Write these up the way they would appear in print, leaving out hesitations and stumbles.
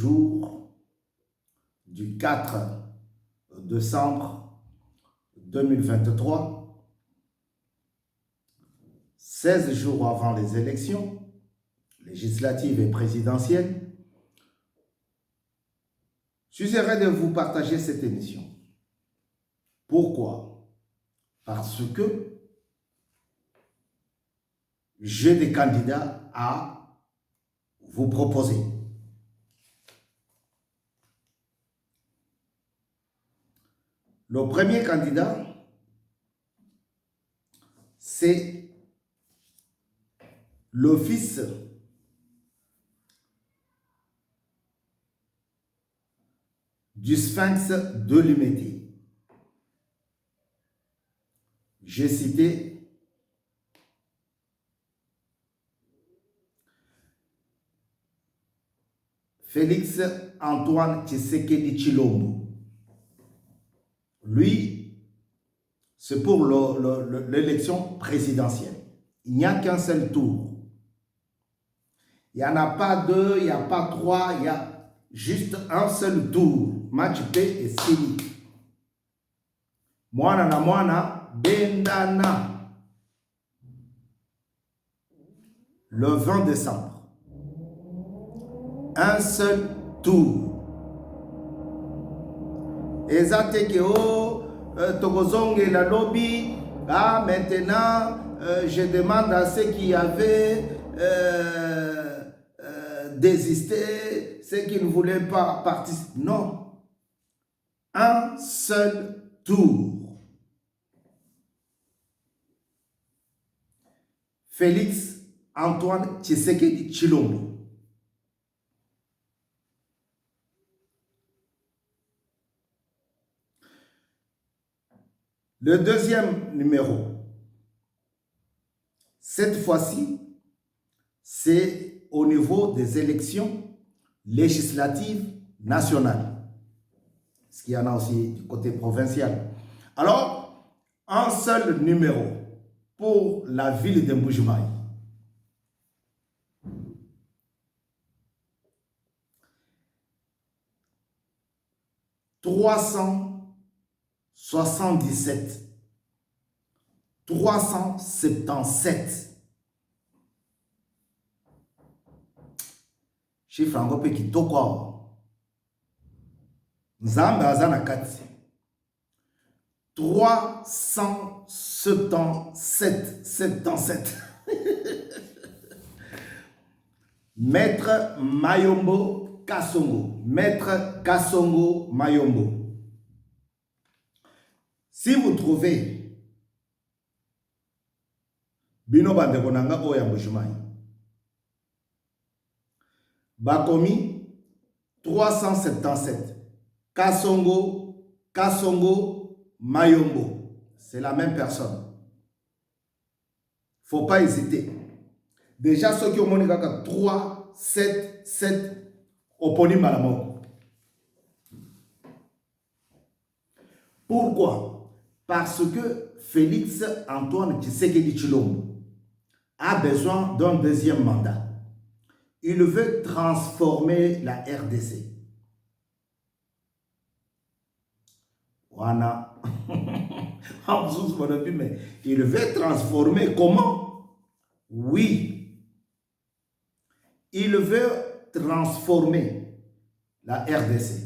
jour du 4 décembre 2023, 16 jours avant les élections législatives et présidentielles, je suis heureux de vous partager cette émission. Pourquoi? Parce que j'ai des candidats à vous proposer. Le premier candidat, c'est le fils du Sphinx de Luméti. J'ai cité Félix Antoine Tshisekedi Tshilombo. Lui, c'est pour l'élection présidentielle. Il n'y a qu'un seul tour. Il n'y en a pas deux, il n'y a pas trois, il y a juste un seul tour. Match P et Sini. Mwana na mwana, bendana. Le 20 décembre. Un seul tour. Ezate ke Togozongue la lobby. Ah, maintenant, je demande à ceux qui avaient désisté, ceux qui ne voulaient pas participer. Non. Un seul tour. Félix Antoine Tshisekedi Tshilombo. Le deuxième numéro, cette fois-ci, c'est au niveau des élections législatives nationales. Parce qu'il y en a aussi du côté provincial. Alors, un seul numéro pour la ville de Mbujimayi. « 377. Chiffre en gopé qui tokwa. Nzamba azana kati. 377. Maître Mayombo Kasongo. Maître Kasongo Mayombo. Si vous trouvez Bino Bandekonanga Oya Mbujimayi, Bakomi 377. Kasongo Mayombo. C'est la même personne. Faut pas hésiter. Déjà, ceux qui ont montré 3, 7, 7, Oponi Malamoko. Pourquoi? Parce que Félix Antoine Tshisekedi Tshilombo a besoin d'un deuxième mandat. Il veut transformer la RDC. Voilà. Mais il veut transformer comment? Oui. Il veut transformer la RDC.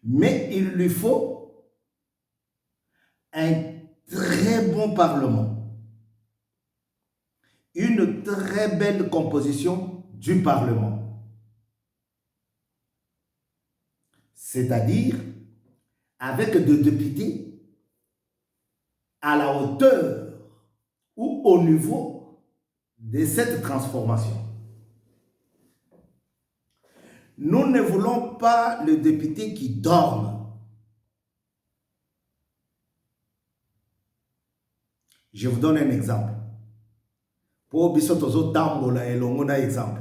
Mais il lui faut un très bon parlement. Une très belle composition du parlement. C'est-à-dire avec des députés à la hauteur ou au niveau de cette transformation. Nous ne voulons pas le député qui dorme. Je vous donne un exemple. Pour Bisotozo Tambola et Longona exemple.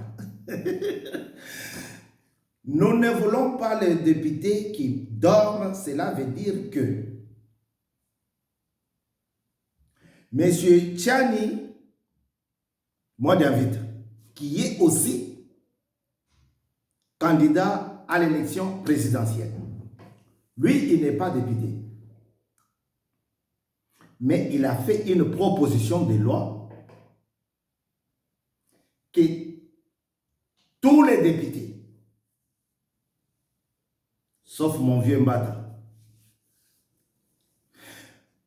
Nous ne voulons pas le député qui dorme. Cela veut dire que M. Tchani moi d'invite, qui est aussi candidat à l'élection présidentielle. Lui, il n'est pas député. Mais il a fait une proposition de loi que tous les députés, sauf mon vieux Mbata,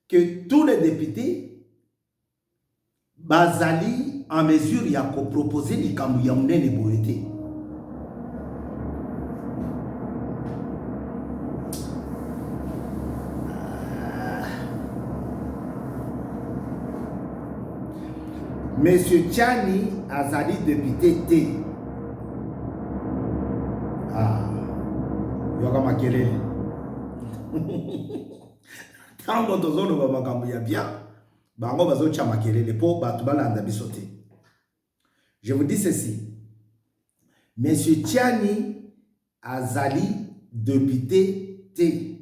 que tous les députés bazali en mesure il y a proposer les Kamouyamoune les Boété. Monsieur Tchani azali député T. Ah, yoka makelele. Tango tozono ba makambo ya bien, bango bazo tcha makelele po batu balanda bisote. Je vous dis ceci. Monsieur Tchani azali député T.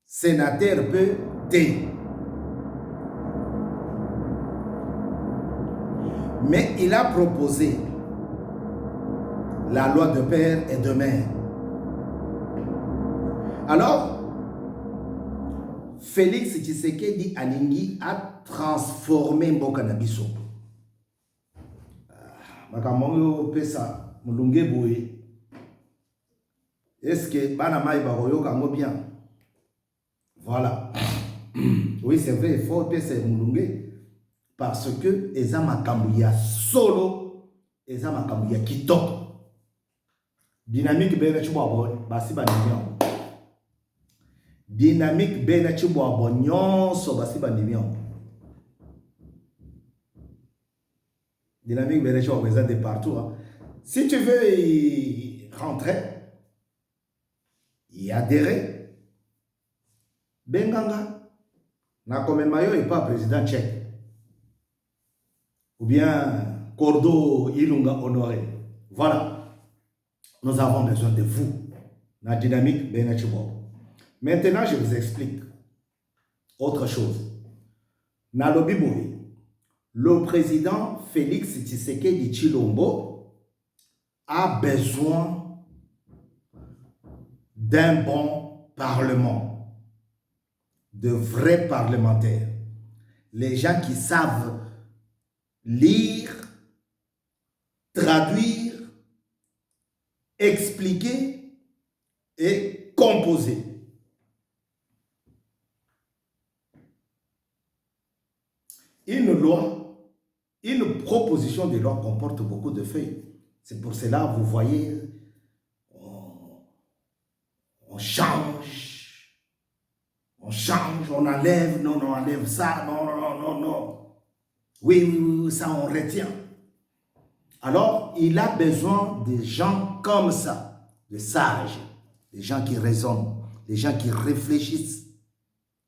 Sénateur peu T. Mais il a proposé la loi de père et de mère. Alors, Félix Tshisekedi Alingi a transformé Mboka na biso. Makamongo pesa mulunge boye. Est-ce que bana mai baroyo kango bien? Voilà. Oui, c'est vrai, il faut pesa mulunge. Parce que eza makambo ya solo, eza makambo ya kitoko. Dynamique bena chibwabo basi banimyo. Dynamique bena chibwabo nyonso basi banimyo. Dynamique bena chibwabo eza de partout. Hein. Si tu veux y rentrer, y adhérer, Benganga, na comme mayo et pas président tchèque. Ou bien Cordo Ilunga Honoré. Voilà. Nous avons besoin de vous. La dynamique Benachibo. Maintenant, je vous explique autre chose. Nalobiboui, le président Félix Tshisekedi Tshilombo a besoin d'un bon parlement, de vrais parlementaires. Les gens qui savent lire, traduire, expliquer et composer. Une loi, une proposition de loi comporte beaucoup de feuilles. C'est pour cela, vous voyez, on change, on enlève, non, on enlève ça, non. Oui, ça on retient. Alors, il a besoin de gens comme ça, de sages, des gens qui raisonnent, des gens qui réfléchissent.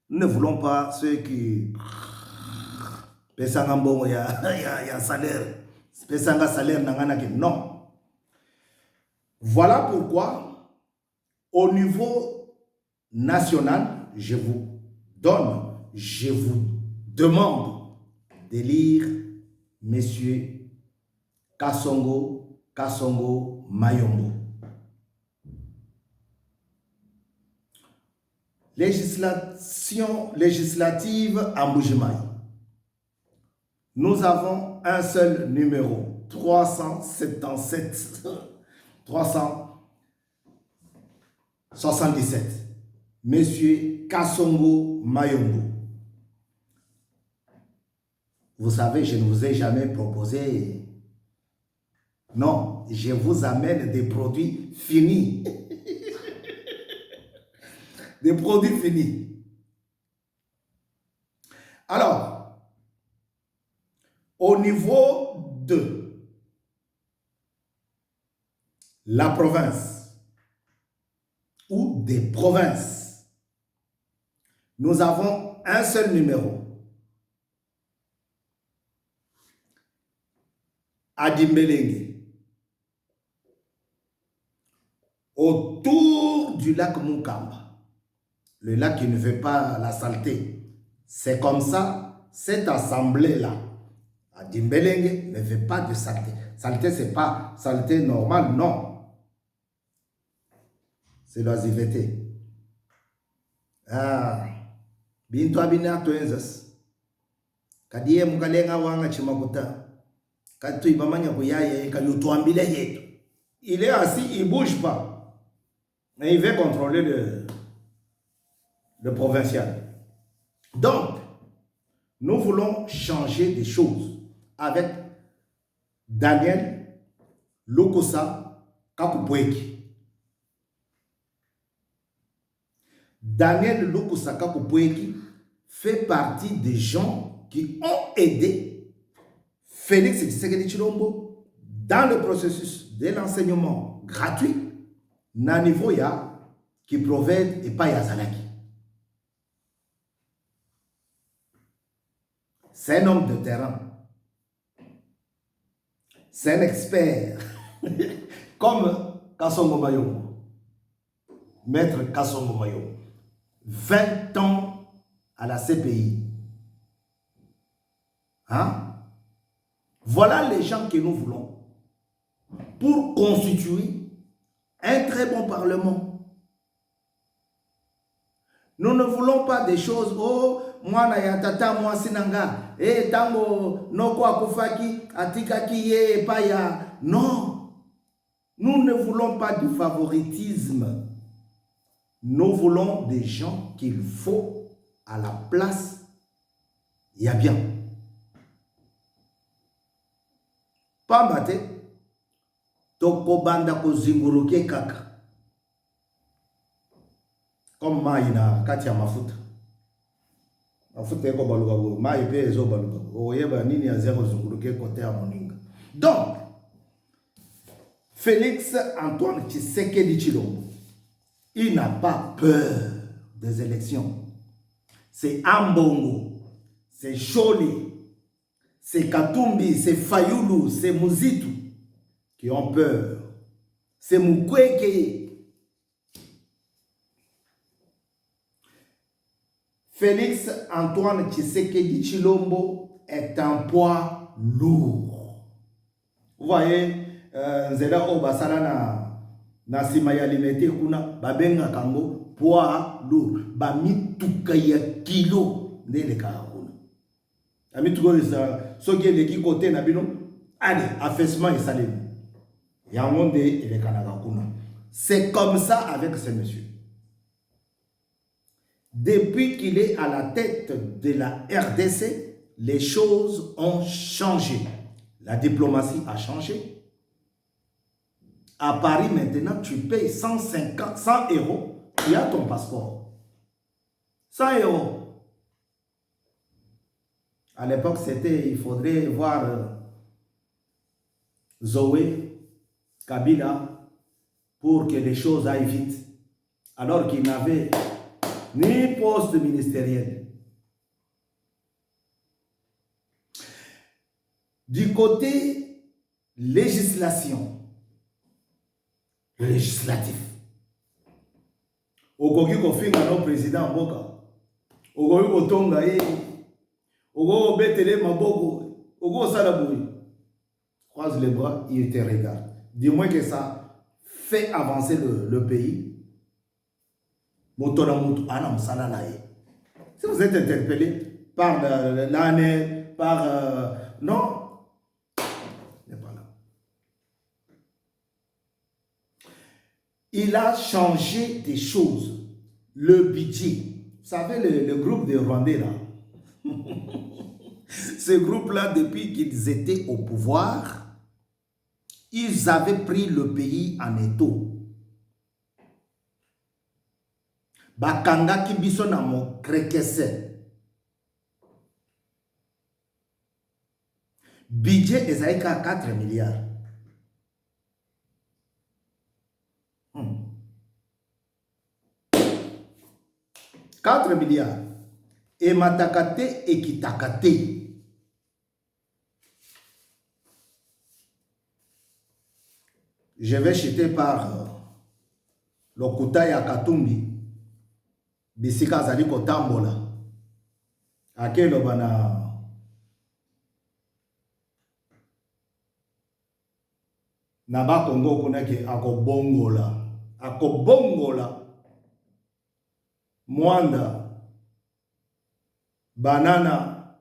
Nous ne voulons pas ceux qui... il y a salaire. Non. Voilà pourquoi, au niveau national, je vous demande d'élire Monsieur Kasongo Mayombo. Législative à Mbujimaï. Nous avons un seul numéro, 377, 377. Monsieur Kasongo Mayombo. Vous savez, je ne vous ai jamais proposé. Non, je vous amène des produits finis. Des produits finis. Alors, au niveau de la province ou des provinces, nous avons un seul numéro. Adimbelenge, autour du lac Mukamba, le lac qui ne fait pas la saleté. C'est comme ça, cette assemblée-là, Dimbelenge ne veut pas de saleté. Saleté, c'est pas saleté normale, non. C'est l'oisiveté. Ah, bintu abina toenzas. Kadie mukalenga wanga chimakuta. Katu ibamanya kuyaye kayutuambile yetu. Il est assis, il bouge pas. Mais il veut contrôler le provincial. Donc, nous voulons changer des choses avec Daniel Lukusa Kakupweki. Daniel Lukusa Kakupweki fait partie des gens qui ont aidé Félix Tshisekedi Tshilombo dans le processus de l'enseignement gratuit na niveau ya qui provède et pas Yazalaki. C'est un homme de terrain. C'est un expert. Comme Kassongo Mayo. Maître Kassongo Mayo. 20 ans à la CPI. Hein? Voilà les gens que nous voulons pour constituer un très bon parlement. Nous ne voulons pas des choses, oh, moi na ya tata moi sinanga, tango noko akufaki, atikaki ye pa ya. Non, nous ne voulons pas du favoritisme. Nous voulons des gens qu'il faut à la place. Il y a bien. Pas maté, toko banda ko zinguruke kaka. Comme maïna katia mafuta. Mafuta eko baluka go, mai pe ezo baluka go. Oyeba nini ya zero zinguruke kote ya moninga. Donc, Félix Antoine Tshisekedi Tshilombo, il n'a pas peur des élections. C'est Ambongo, c'est Choli, c'est Katumbi, c'est Fayulu, c'est Muzitu qui ont peur. C'est Mukwege. Félix Antoine Tshisekedi Tshilombo est un poids lourd. Vous voyez, Nzela Obasala na Simaya Limete kuna babenga kango poids lourd. Ba mituka ya kilo ndele kuna. Amituko za soki leki côté na bino, allez, affaissement et salim. Ya monde ele kanaka kuna. C'est comme ça avec ce monsieur. Depuis qu'il est à la tête de la RDC, les choses ont changé. La diplomatie a changé. À Paris, maintenant, tu payes 100 €, tu as ton passeport. 100 €. À l'époque, c'était, il faudrait voir Zoé, Kabila, pour que les choses aillent vite. Alors qu'il n'avait ni poste ministériel. Du côté législation, législatif, okoki kofinga no président mboka, okoki kotonga ye, okoki betele maboko, okoki sala boye. Croise les bras, il te regarde. Dis-moi que ça fait avancer le pays. Si vous êtes interpellé par l'année, par... non, il n'est pas là. Il a changé des choses. Le budget. Vous savez, le groupe des Rwandais, là. Ce groupe-là, depuis qu'ils étaient au pouvoir, ils avaient pris le pays en étau. Bakanga ki biso na mo krekese. Budget ezaika 4 milliards. 4 milliards. Et matakate et kitakate. Je vais chuter par le Lokuta ya Katumbi. Bisika zali kotambola. Akelo bana Naba Congo konaki akobongola. Akobongola. Mwanda. Banana.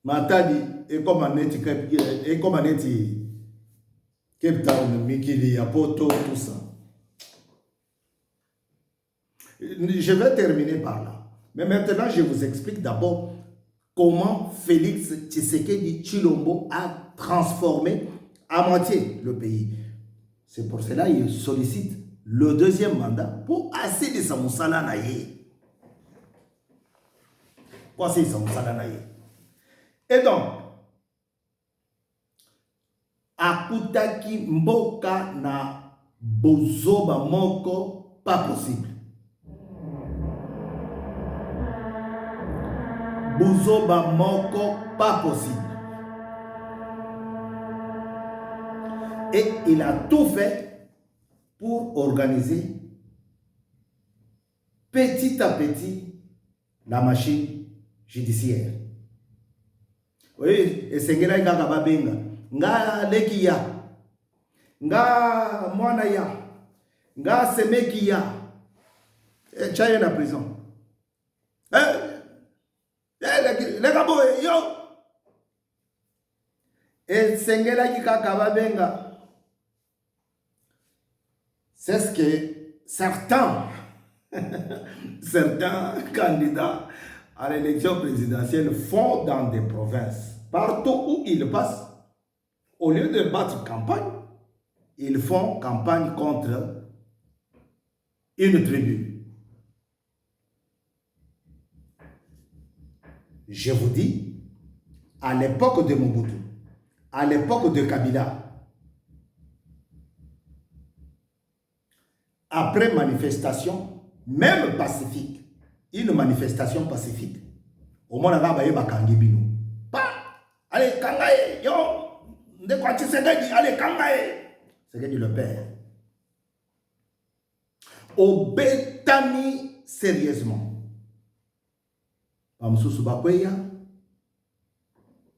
Matadi. Et comme aneti Cape Town, Mikili, Apoto, tout ça. Je vais terminer par là. Mais maintenant, je vous explique d'abord comment Félix Tshisekedi Tshilombo a transformé à moitié le pays. C'est pour cela qu'il sollicite le deuxième mandat pour assez de Samoussala Naye. Pour assez de Samoussala Naye. Et donc, akutaki mboka na bozoba moko pas possible. Bozoba moko pas possible. Et il a tout fait pour organiser petit à petit la machine judiciaire. Oui, et c'est ngela kaka babenga. Nga lekiya. Nga mwana ya. Nga semekiya. Chaye na prison. Les gabo yo. Et sengela kaka babenga. C'est ce que certains candidats à l'élection présidentielle font dans des provinces. Partout où ils passent, au lieu de battre campagne, ils font campagne contre une tribu. Je vous dis, à l'époque de Mobutu, à l'époque de Kabila, après manifestation, même pacifique, une manifestation pacifique, au moins là-bas, il y a Kangibino. Allez, Kangaye, yo, de quoi tu sais, allez, Kangaye. C'est que le père. Au Betani, sérieusement. Pamsusu Bakweya,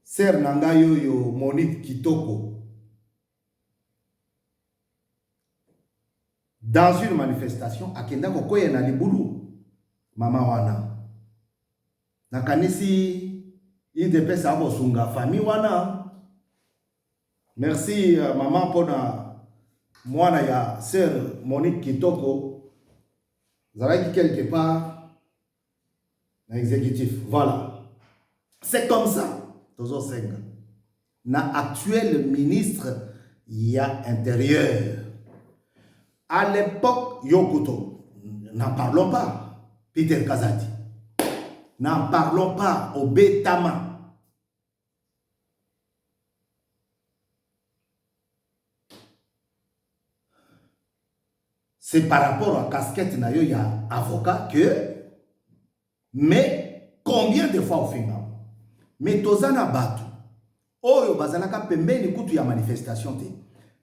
Ser Nangayo yo Monique Kitoko. Dans une manifestation, Akenda Kokoye na Libulu, Mama Wana. Nakanisi, il dépêche sa sunga famille Wana. Merci, maman, pour moi, ya sœur Monique Kitoko. Vous avez dit quelque part, l'exécutif. Voilà. C'est comme ça. Toujours 5 ans. Na actuel ministre, il y a intérieur. À l'époque, Yokoto, n'en parlons pas. Peter Kazadi. N'en parlons pas. Au Betama. C'est par rapport à casquette, il y a avocat que. Mais combien de fois au final? Mais Tozana Batu. Oyo bazalaka pembeni kutu ya manifestation te.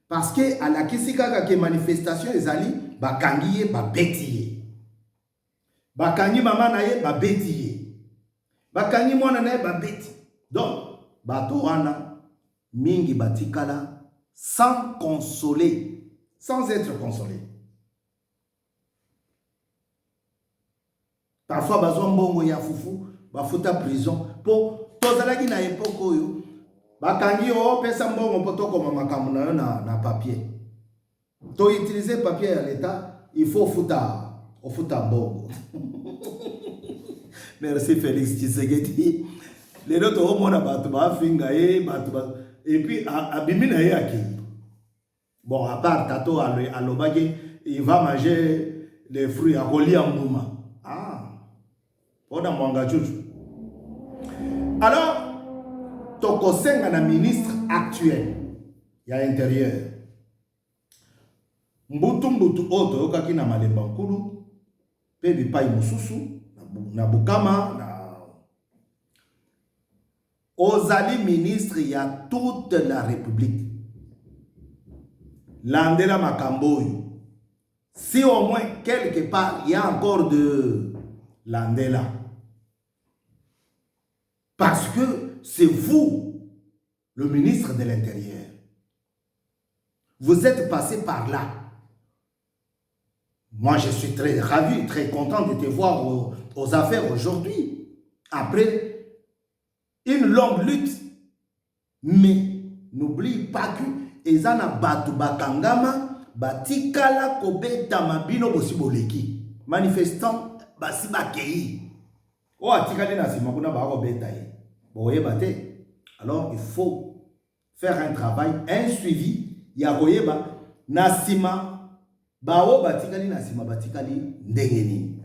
Parce que à la kisika ke manifestation ezali bakangiye babetiye. Bakangi mama na ye babetiye. Bakangi mwana na ye babeti. Donc bato wana mingi batikala sans consoler, sans être consolé. Parfois bazwa mbongo ya fufu, bafuta prison pour tozalaki na époque oyo. Bakangi o pesa mbongo potoko mamakambu na yo na papier. To utiliser papier à l'état, il faut futa mbongo. Merci Félix Tshisekedi. Les autres au monde batu ba finga batu ba et puis abimi na yaki. Bon, à part tato alobaki, il va manger les fruits à Rolia Mbouma. Ah. Oda mwanga chuchu. Alors Tokosenga na ministre actuel ya intérieur. Mbutu oto yokaki na malemba nkulu pe bipai mususu na Bukama na ozali ministre ya toute la République. Landela Makamboyo. Si au moins quelque part il y a encore de Landela. Parce que c'est vous, le ministre de l'Intérieur. Vous êtes passé par là. Moi, je suis très ravi, très content de te voir aux affaires aujourd'hui. Après une longue lutte. Mais n'oublie pas que ezana batu bakangama batikala kobeta mabino bosiboleki. Manifestant basi bakei. O atikali na sima kuna ba kobeta ye. Boye bate. Alors il faut faire un travail, un suivi ya koyeba na sima bawo batikali na sima batikali ndengeni.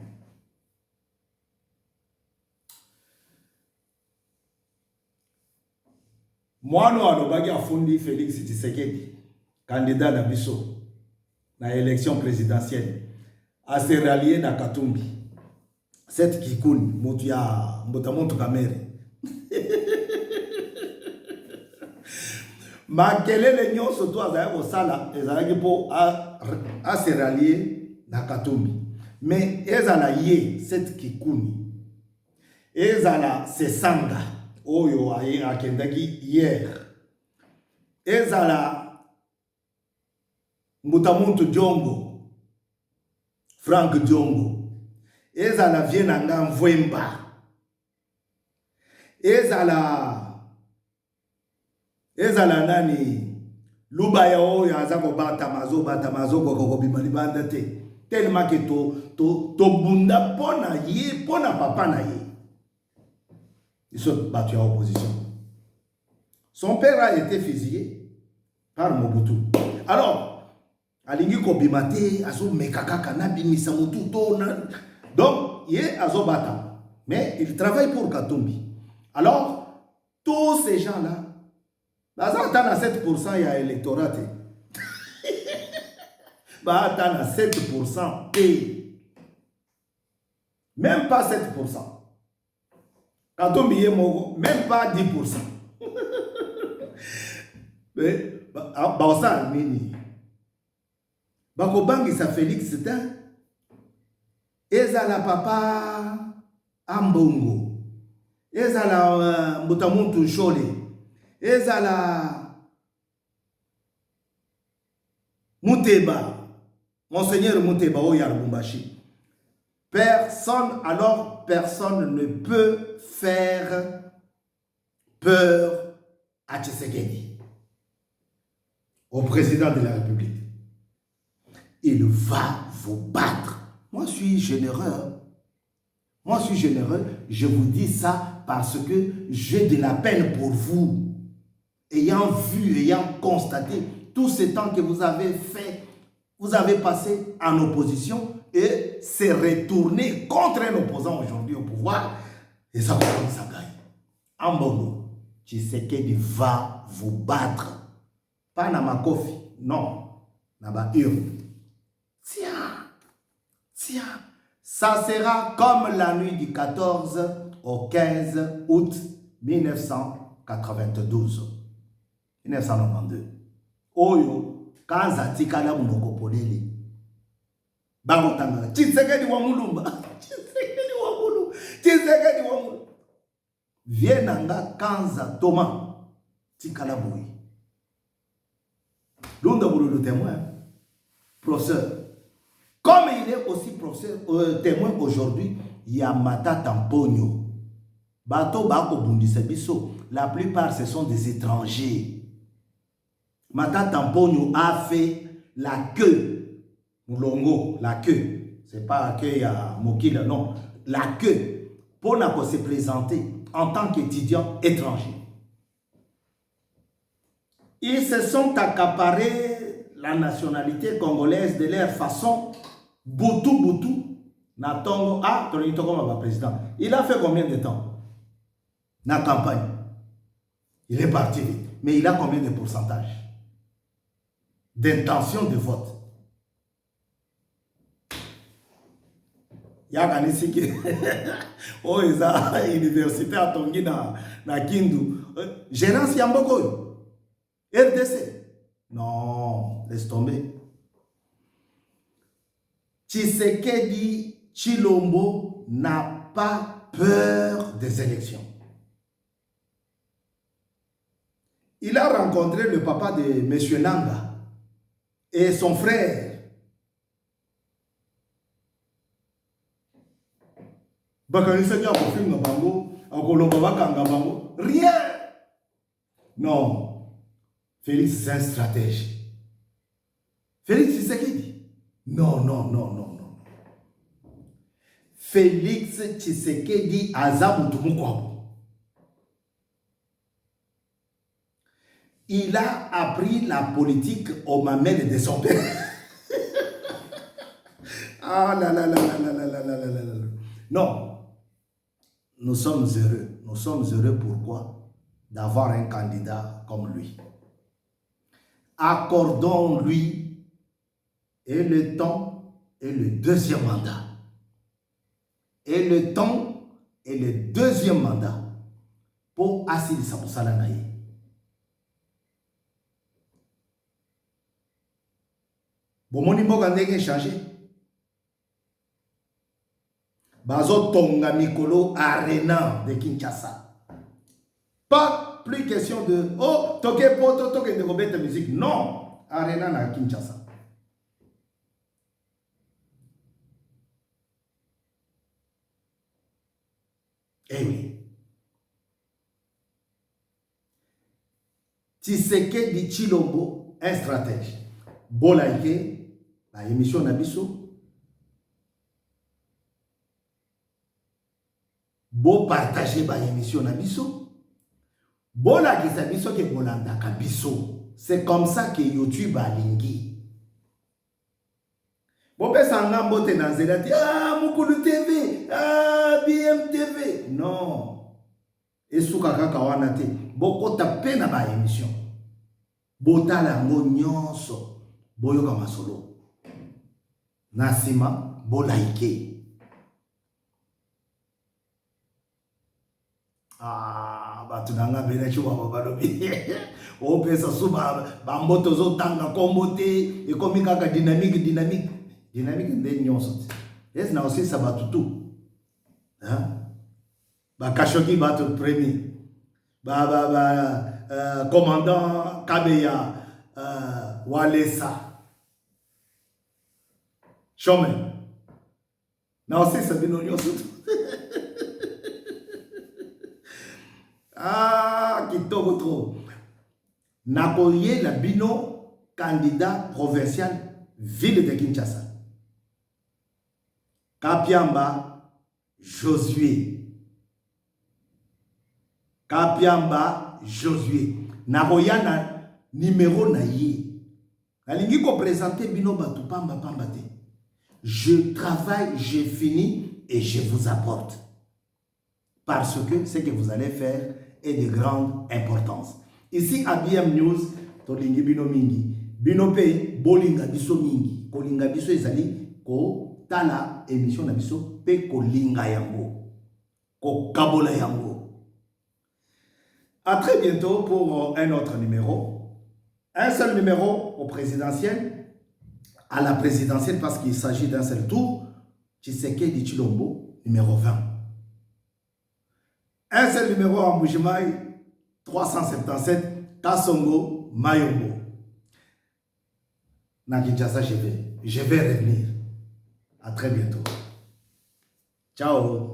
Mwano alobaki afundi Félix Tshisekedi, candidat na biso na élection présidentielle, a se rallier na Katumbi. Cette kikuni, mutu ya mbotamontu kamere. Makelele nyonso to azaya kosala ezalaki po a se rallier na Katumbi. Mais ezala ye cette kikuni. Ezala sesanga oyo akendaki hier. Ezala Mutamuntu Diongo, Frank Diongo. Ezala Vienanga Mvwemba. Ezala nani Lubaya oyo azako bata mazo koko bimalibanda te. Tellement que to bunda pona ye, pona papa na ye. Ils sont battus en opposition. Son père a été fusillé par Mobutu. Alors, alingi kobimate azo mekaka kanabi misamutu tona. Donc, il est azo bata. Mais il travaille pour Katumbi. Alors, tous ces gens-là, baza atana 7% ya électorat. Ba atana 7% et même pas 7%. Katumbi ye mogo, même pas 10%. Mais baosa nini? Bakobangisa Félix Tin. Ezala papa Ambongo. Ezala Mutamuntu Shole. Ezala Muteba. Monseigneur Muteba Oya Lubumbashi. Personne ne peut faire peur à Tshisekedi, au président de la République. Il va vous battre. Moi, je suis généreux. Je vous dis ça parce que j'ai de la peine pour vous. Ayant vu, ayant constaté tout ce temps que vous avez fait, vous avez passé en opposition et s'est retourné contre un opposant aujourd'hui au pouvoir. Et ça va comme ça gagne. En bon, Tshisekedi va vous battre. Pas na makofi, non. Na ba urne. Tiens. Ça sera comme la nuit du 14 au 15 août 1992. 1992. Oyo, kanza tikala munokopolele. Bangotanga. Tshisekedi wa mulumba. Tshisekedi wa mulumba. Vienanga kanza Thomas. Tikala boui. Lunda boulou le témoin. Professeur. Comme il est aussi professeur, témoin aujourd'hui, il y a Mata Tamponio. Bato Bako Bundisebiso. La plupart, ce sont des étrangers. Mata Tamponio a fait la queue. Moulongo, la queue. C'est pas la queue à Mokila, non. La queue. Pour se présenter en tant qu'étudiant étranger. Ils se sont accaparés la nationalité congolaise de leur façon. Boutou, Natongo, comme président. Il a fait combien de temps? La campagne. Il est parti vite. Mais il a combien de pourcentage d'intention de vote? Il y a ici qui oh, ils ont université à Tongi na Kindu. Gérance Yamboko. RDC. Non, laisse tomber. Tshisekedi Tshilombo n'a pas peur des élections. Il a rencontré le papa de M. Nanga et son frère. Rien. Non. Félix, c'est un stratège. Félix Tshisekedi. Non, non, non, non, non. Félix Tshisekedi Azamutumukwabu. Il a appris la politique au mamelles de son père. Ah là là là là là là là là là là. Non. Nous sommes heureux. Nous sommes heureux pourquoi? D'avoir un candidat comme lui. Accordons-lui et le temps et le deuxième mandat. Et le temps et le deuxième mandat pour Assil Samousalanaï. Bon, mon niveau a changé. Bazo Tonga Mikolo Arena de Kinshasa. Pas plus question de oh, toke poto, toke de robette musique. Non, Arena na Kinshasa. Eh oui. Tshisekedi Tshilombo, un stratège. Bolaike, la émission Nabiso. Bo partager ba émission Nabiso. Bola ki sabiso ke bolanda kabiso. C'est comme ça que YouTube a lingi. Bo pesa ngambo te na nzela ti ah Mukulu TV, ah BMTV. Non. Esuka kaka wana te. Boko tape na ba émission. Botala ngo nyonso. Boyoka masolo. Nasima bolaike. Ah, batunanga bena chuwa babalobi. O pesa suba bamboto zo tanga kombote e komika ka dynamique nde nyonso. Est na aussi ça batutu. Hein? Ba kashoki batu premier. Commandant Kabeya Walesa. Chome. Na aussi ça bino nyonso. Ah, kitoko trop. Nakoye la bino candidat provincial ville de Kinshasa. Kapiamba Josué. Kapiamba Josué. Nakoya na numéro na ye. Nalingi ko présenter bino batu pamba pamba te. Je travaille, je finis et je vous apporte. Parce que ce que vous allez faire est de grande importance. Ici à BM News, tolingi bino mingi, bino pe bolinga biso mingi, kolinga biso ezali ko tala émission na biso pe kolinga yango, ko kabola yango. À très bientôt pour un autre numéro. Un seul numéro au présidentiel, à la présidentielle parce qu'il s'agit d'un seul tour. Tshisekedi Tshilombo, numéro 20. Un seul numéro à Mbujimayi, 377, Kasongo, Mayombo. Na Kinshasa, je vais revenir. À très bientôt. Ciao.